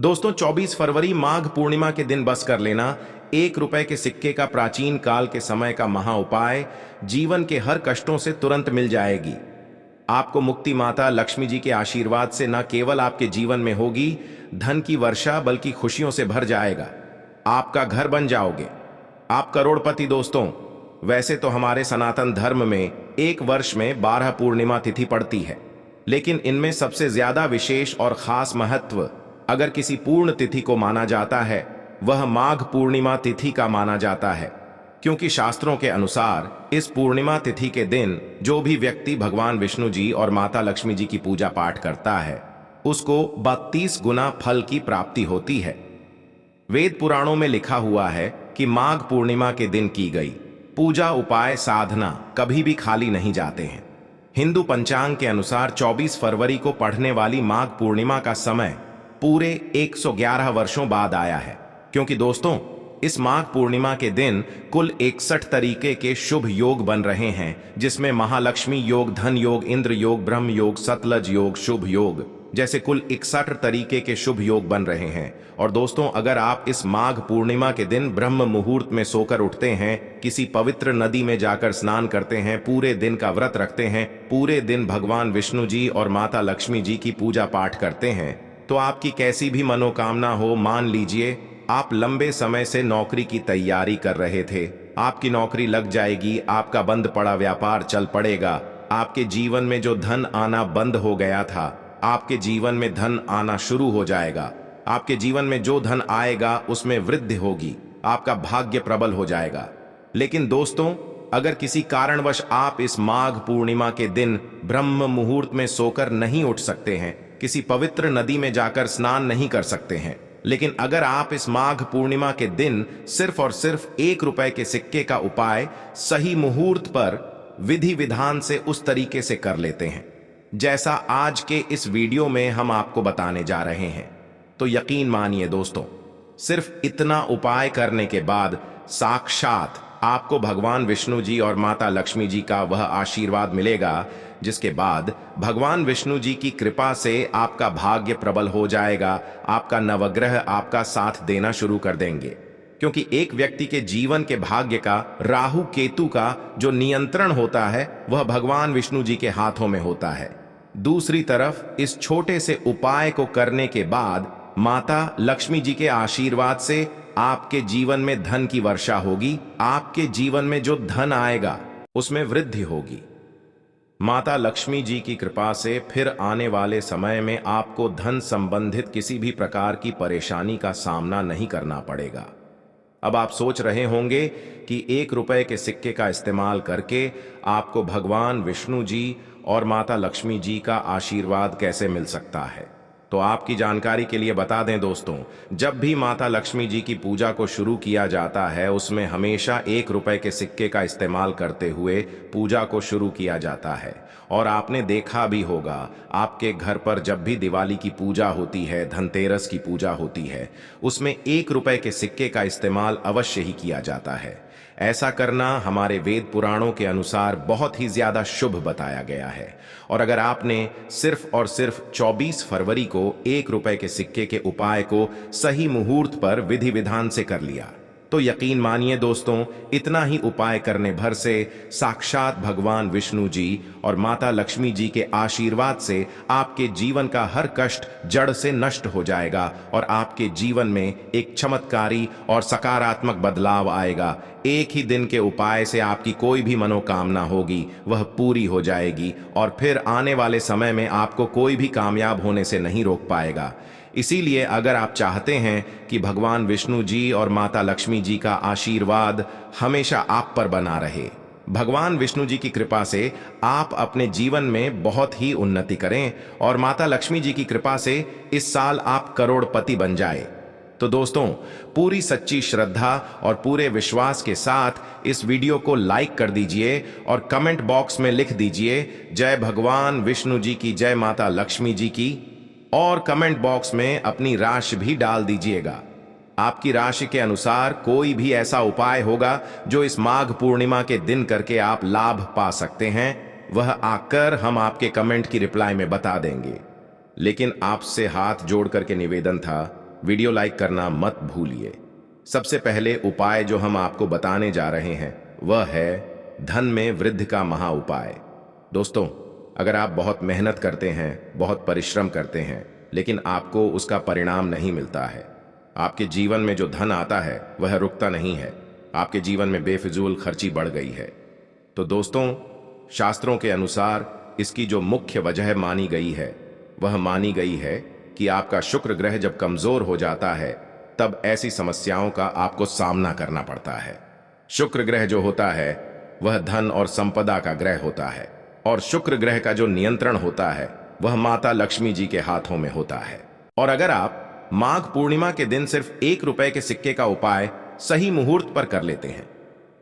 दोस्तों 24 फरवरी माघ पूर्णिमा के दिन बस कर लेना 1 रुपए के सिक्के का प्राचीन काल के समय का महा उपाय जीवन के हर कष्टों से तुरंत मिल जाएगी। आपको मुक्ति माता लक्ष्मी जी के आशीर्वाद से न केवल आपके जीवन में होगी धन की वर्षा बल्कि खुशियों से भर जाएगा। आपका घर बन जाओगे, आप करोड़पति। दोस्तों वैसे तो हमारे सनातन धर्म में एक वर्ष में 12 पूर्णिमा तिथि पड़ती है, लेकिन इनमें सबसे ज्यादा विशेष और खास महत्व अगर किसी पूर्ण तिथि को माना जाता है वह माघ पूर्णिमा तिथि का माना जाता है, क्योंकि शास्त्रों के अनुसार इस पूर्णिमा तिथि के दिन जो भी व्यक्ति भगवान विष्णु जी और माता लक्ष्मी जी की पूजा पाठ करता है उसको 32 गुना फल की प्राप्ति होती है। वेद पुराणों में लिखा हुआ है कि माघ पूर्णिमा के दिन की गई पूजा उपाय साधना कभी भी खाली नहीं जाते हैं। हिंदू पंचांग के अनुसार 24 फरवरी को पढ़ने वाली माघ पूर्णिमा का समय पूरे 111 वर्षों बाद आया है, क्योंकि दोस्तों इस माघ पूर्णिमा के दिन कुल 61 तरीके के शुभ योग बन रहे हैं, जिसमें महालक्ष्मी योग, धन योग, इंद्र योग, ब्रह्म योग, सतलज योग, शुभ योग जैसे कुल 61 तरीके के शुभ योग बन रहे हैं। और दोस्तों अगर आप इस माघ पूर्णिमा के दिन ब्रह्म मुहूर्त में सोकर उठते हैं, किसी पवित्र नदी में जाकर स्नान करते हैं, पूरे दिन का व्रत रखते हैं, पूरे दिन भगवान विष्णु जी और माता लक्ष्मी जी की पूजा पाठ करते हैं, तो आपकी कैसी भी मनोकामना हो, मान लीजिए आप लंबे समय से नौकरी की तैयारी कर रहे थे, आपकी नौकरी लग जाएगी, आपका बंद पड़ा व्यापार चल पड़ेगा, आपके जीवन में जो धन आना बंद हो गया था आपके जीवन में धन आना शुरू हो जाएगा, आपके जीवन में जो धन आएगा उसमें वृद्धि होगी, आपका भाग्य प्रबल हो जाएगा। लेकिन दोस्तों अगर किसी कारणवश आप इस माघ पूर्णिमा के दिन ब्रह्म मुहूर्त में सोकर नहीं उठ सकते हैं, किसी पवित्र नदी में जाकर स्नान नहीं कर सकते हैं, लेकिन अगर आप इस माघ पूर्णिमा के दिन सिर्फ और सिर्फ 1 रुपए के सिक्के का उपाय सही मुहूर्त पर विधि विधान से उस तरीके से कर लेते हैं जैसा आज के इस वीडियो में हम आपको बताने जा रहे हैं, तो यकीन मानिए दोस्तों सिर्फ इतना उपाय करने के बाद साक्षात आपको भगवान विष्णु जी और माता लक्ष्मी जी का वह आशीर्वाद मिलेगा, जिसके बाद भगवान विष्णु जी की कृपा से आपका भाग्य प्रबल हो जाएगा, आपका नवग्रह आपका साथ देना शुरू कर देंगे। क्योंकि एक व्यक्ति के जीवन के भाग्य का राहु केतु का जो नियंत्रण होता है वह भगवान विष्णु जी के हाथों में होता है। दूसरी तरफ इस छोटे से उपाय को करने के बाद माता लक्ष्मी जी के आशीर्वाद से आपके जीवन में धन की वर्षा होगी, आपके जीवन में जो धन आएगा उसमें वृद्धि होगी। माता लक्ष्मी जी की कृपा से फिर आने वाले समय में आपको धन संबंधित किसी भी प्रकार की परेशानी का सामना नहीं करना पड़ेगा। अब आप सोच रहे होंगे कि 1 रुपए के सिक्के का इस्तेमाल करके आपको भगवान विष्णु जी और माता लक्ष्मी जी का आशीर्वाद कैसे मिल सकता है। तो आपकी जानकारी के लिए बता दें दोस्तों, जब भी माता लक्ष्मी जी की पूजा को शुरू किया जाता है उसमें हमेशा 1 रुपए के सिक्के का इस्तेमाल करते हुए पूजा को शुरू किया जाता है। और आपने देखा भी होगा आपके घर पर जब भी दिवाली की पूजा होती है, धनतेरस की पूजा होती है, उसमें 1 रुपए के सिक्के का इस्तेमाल अवश्य ही किया जाता है। ऐसा करना हमारे वेद पुराणों के अनुसार बहुत ही ज्यादा शुभ बताया गया है। और अगर आपने सिर्फ और सिर्फ 24 फरवरी को 1 रुपए के सिक्के के उपाय को सही मुहूर्त पर विधि विधान से कर लिया, तो यकीन मानिए दोस्तों इतना ही उपाय करने भर से साक्षात भगवान विष्णु जी और माता लक्ष्मी जी के आशीर्वाद से आपके जीवन का हर कष्ट जड़ से नष्ट हो जाएगा और आपके जीवन में एक चमत्कारी और सकारात्मक बदलाव आएगा। एक ही दिन के उपाय से आपकी कोई भी मनोकामना होगी वह पूरी हो जाएगी और फिर आने वाले समय में आपको कोई भी कामयाब होने से नहीं रोक पाएगा। इसीलिए अगर आप चाहते हैं कि भगवान विष्णु जी और माता लक्ष्मी जी का आशीर्वाद हमेशा आप पर बना रहे, भगवान विष्णु जी की कृपा से आप अपने जीवन में बहुत ही उन्नति करें और माता लक्ष्मी जी की कृपा से इस साल आप करोड़पति बन जाए, तो दोस्तों पूरी सच्ची श्रद्धा और पूरे विश्वास के साथ इस वीडियो को लाइक कर दीजिए और कमेंट बॉक्स में लिख दीजिए जय भगवान विष्णु जी की, जय माता लक्ष्मी जी की, और कमेंट बॉक्स में अपनी राशि भी डाल दीजिएगा। आपकी राशि के अनुसार कोई भी ऐसा उपाय होगा जो इस माघ पूर्णिमा के दिन करके आप लाभ पा सकते हैं, वह आकर हम आपके कमेंट की रिप्लाई में बता देंगे। लेकिन आपसे हाथ जोड़ करके निवेदन था वीडियो लाइक करना मत भूलिए। सबसे पहले उपाय जो हम आपको बताने जा रहे हैं वह है धन में वृद्धि का महा उपाय। दोस्तों, अगर आप बहुत मेहनत करते हैं, बहुत परिश्रम करते हैं, लेकिन आपको उसका परिणाम नहीं मिलता है, आपके जीवन में जो धन आता है वह रुकता नहीं है, आपके जीवन में बेफिजूल खर्ची बढ़ गई है, तो दोस्तों, शास्त्रों के अनुसार इसकी जो मुख्य वजह मानी गई है वह मानी गई है कि आपका शुक्र ग्रह जब कमजोर हो जाता है तब ऐसी समस्याओं का आपको सामना करना पड़ता है। शुक्र ग्रह जो होता है वह धन और संपदा का ग्रह होता है, और शुक्र ग्रह का जो नियंत्रण होता है वह माता लक्ष्मी जी के हाथों में होता है। और अगर आप माघ पूर्णिमा के दिन सिर्फ 1 रुपए के सिक्के का उपाय सही मुहूर्त पर कर लेते हैं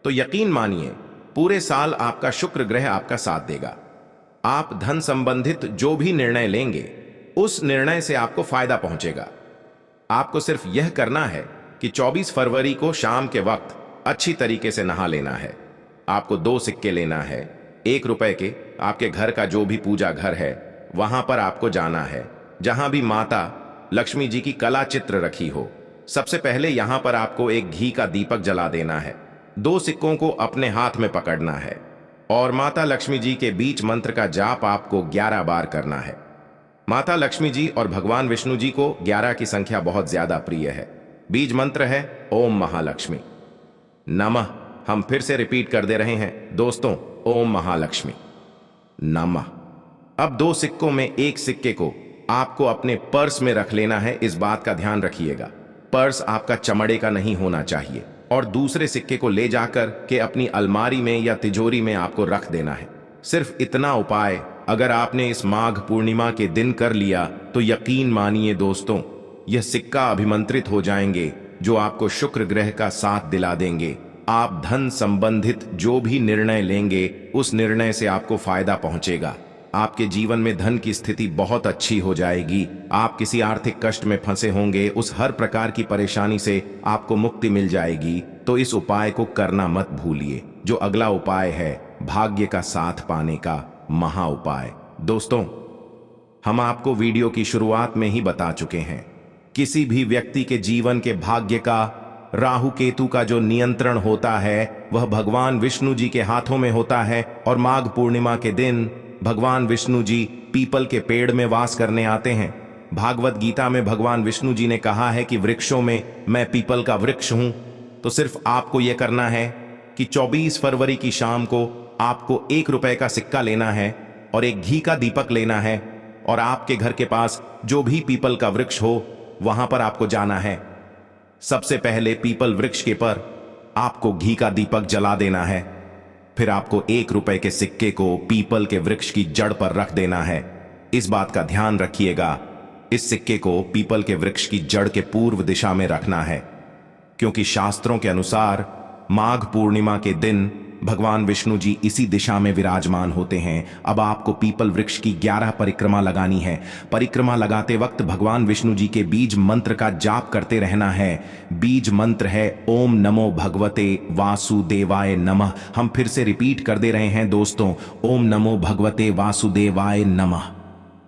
तो यकीन मानिए पूरे साल आपका शुक्र ग्रह आपका साथ देगा। आप धन संबंधित जो भी निर्णय लेंगे उस निर्णय से आपको फायदा पहुंचेगा। आपको सिर्फ यह करना है कि 24 फरवरी को शाम के वक्त अच्छी तरीके से नहा लेना है। आपको 2 सिक्के लेना है, 1 रुपए के। आपके घर का जो भी पूजा घर है वहां पर आपको जाना है जहां भी माता लक्ष्मी जी की कला चित्र रखी हो। सबसे पहले यहां पर आपको एक घी का दीपक जला देना है। 2 सिक्कों को अपने हाथ में पकड़ना है और माता लक्ष्मी जी के बीच मंत्र का जाप आपको 11 बार करना है। माता लक्ष्मी जी और भगवान विष्णु जी को 11 की संख्या बहुत ज्यादा प्रिय है। बीज मंत्र है ओम महालक्ष्मी नमः। हम फिर से रिपीट कर दे रहे हैं दोस्तों, ओम महालक्ष्मी नमः। अब 2 सिक्कों में एक सिक्के को आपको अपने पर्स में रख लेना है। इस बात का ध्यान रखिएगा, पर्स आपका चमड़े का नहीं होना चाहिए। और दूसरे सिक्के को ले जाकर के अपनी अलमारी में या तिजोरी में आपको रख देना है। सिर्फ इतना उपाय अगर आपने इस माघ पूर्णिमा के दिन कर लिया तो यकीन मानिए दोस्तों, यह सिक्का अभिमंत्रित हो जाएंगे जो आपको शुक्र ग्रह का साथ दिला देंगे। आप धन संबंधित जो भी निर्णय लेंगे उस निर्णय से आपको फायदा पहुंचेगा। आपके जीवन में धन की स्थिति बहुत अच्छी हो जाएगी। आप किसी आर्थिक कष्ट में फंसे होंगे, उस हर प्रकार की परेशानी से आपको मुक्ति मिल जाएगी। तो इस उपाय को करना मत भूलिए। जो अगला उपाय है भाग्य का साथ पाने का महा उपाय। दोस्तों, हम आपको वीडियो की शुरुआत में ही बता चुके हैं, किसी भी व्यक्ति के जीवन के भाग्य का राहु केतु का जो नियंत्रण होता है वह भगवान विष्णु जी के हाथों में होता है। और माघ पूर्णिमा के दिन भगवान विष्णु जी पीपल के पेड़ में वास करने आते हैं। भागवत गीता में भगवान विष्णु जी ने कहा है कि वृक्षों में मैं पीपल का वृक्ष हूं। तो सिर्फ आपको यह करना है कि 24 फरवरी की शाम को आपको 1 रुपए का सिक्का लेना है और एक घी का दीपक लेना है, और आपके घर के पास जो भी पीपल का वृक्ष हो वहां पर आपको जाना है। सबसे पहले पीपल वृक्ष के पर आपको घी का दीपक जला देना है। फिर आपको 1 रुपए के सिक्के को पीपल के वृक्ष की जड़ पर रख देना है। इस बात का ध्यान रखिएगा, इस सिक्के को पीपल के वृक्ष की जड़ के पूर्व दिशा में रखना है, क्योंकि शास्त्रों के अनुसार माघ पूर्णिमा के दिन भगवान विष्णु जी इसी दिशा में विराजमान होते हैं। अब आपको पीपल वृक्ष की 11 परिक्रमा लगानी है। परिक्रमा लगाते वक्त भगवान विष्णु जी के बीज मंत्र का जाप करते रहना है। बीज मंत्र है ओम नमो भगवते वासुदेवाय नमः। हम फिर से रिपीट कर दे रहे हैं दोस्तों, ओम नमो भगवते वासुदेवाय नमः।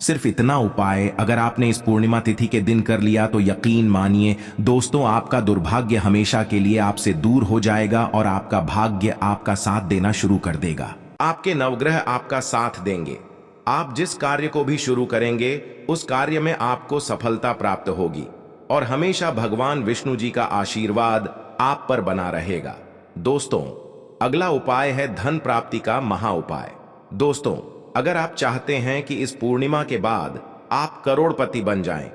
सिर्फ इतना उपाय अगर आपने इस पूर्णिमा तिथि के दिन कर लिया तो यकीन मानिए दोस्तों, आपका दुर्भाग्य हमेशा के लिए आपसे दूर हो जाएगा और आपका भाग्य आपका साथ देना शुरू कर देगा। आपके नवग्रह आपका साथ देंगे। आप जिस कार्य को भी शुरू करेंगे उस कार्य में आपको सफलता प्राप्त होगी और हमेशा भगवान विष्णु जी का आशीर्वाद आप पर बना रहेगा। दोस्तों, अगला उपाय है धन प्राप्ति का महा उपाय। दोस्तों, अगर आप चाहते हैं कि इस पूर्णिमा के बाद आप करोड़पति बन जाएं,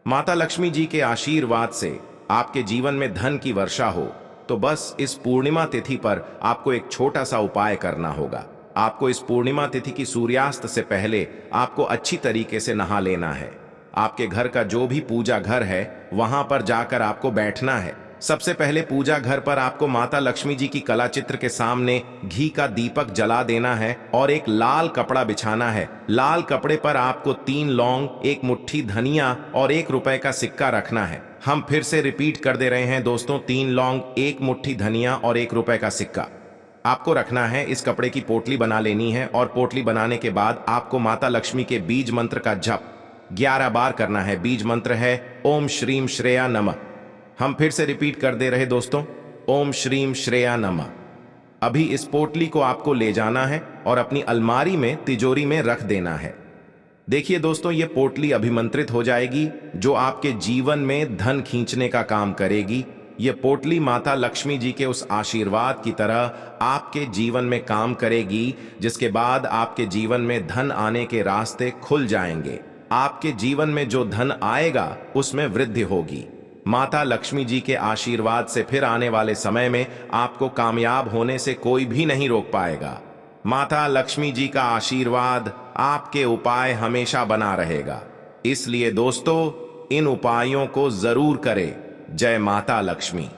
माता लक्ष्मी जी के आशीर्वाद से आपके जीवन में धन की वर्षा हो, तो बस इस पूर्णिमा तिथि पर आपको एक छोटा सा उपाय करना होगा। आपको इस पूर्णिमा तिथि की सूर्यास्त से पहले आपको अच्छी तरीके से नहा लेना है। आपके घर का जो भी पूजा घर है वहां पर जाकर आपको बैठना है। सबसे पहले पूजा घर पर आपको माता लक्ष्मी जी की कला चित्र के सामने घी का दीपक जला देना है और एक लाल कपड़ा बिछाना है। लाल कपड़े पर आपको 3 लौंग, 1 मुट्ठी धनिया और 1 रुपए का सिक्का रखना है। हम फिर से रिपीट कर दे रहे हैं दोस्तों, 3 लौंग, 1 मुट्ठी धनिया और 1 रुपए का सिक्का आपको रखना है। इस कपड़े की पोटली बना लेनी है और पोटली बनाने के बाद आपको माता लक्ष्मी के बीज मंत्र का जप 11 बार करना है। बीज मंत्र है ओम श्रीम श्रेया नमः। हम फिर से रिपीट कर दे रहे दोस्तों, ओम श्रीम श्रेया नमः। अभी इस पोटली को आपको ले जाना है और अपनी अलमारी में तिजोरी में रख देना है। देखिए दोस्तों, ये पोटली अभिमंत्रित हो जाएगी, जो आपके जीवन में धन खींचने का काम करेगी। ये पोटली माता लक्ष्मी जी के उस आशीर्वाद की तरह आपके जीवन में काम करेगी, जिसके बाद आपके जीवन में धन आने के रास्ते खुल जाएंगे। आपके जीवन में जो धन आएगा उसमें वृद्धि होगी। माता लक्ष्मी जी के आशीर्वाद से फिर आने वाले समय में आपको कामयाब होने से कोई भी नहीं रोक पाएगा। माता लक्ष्मी जी का आशीर्वाद आपके उपाय हमेशा बना रहेगा। इसलिए दोस्तों, इन उपायों को जरूर करें। जय माता लक्ष्मी।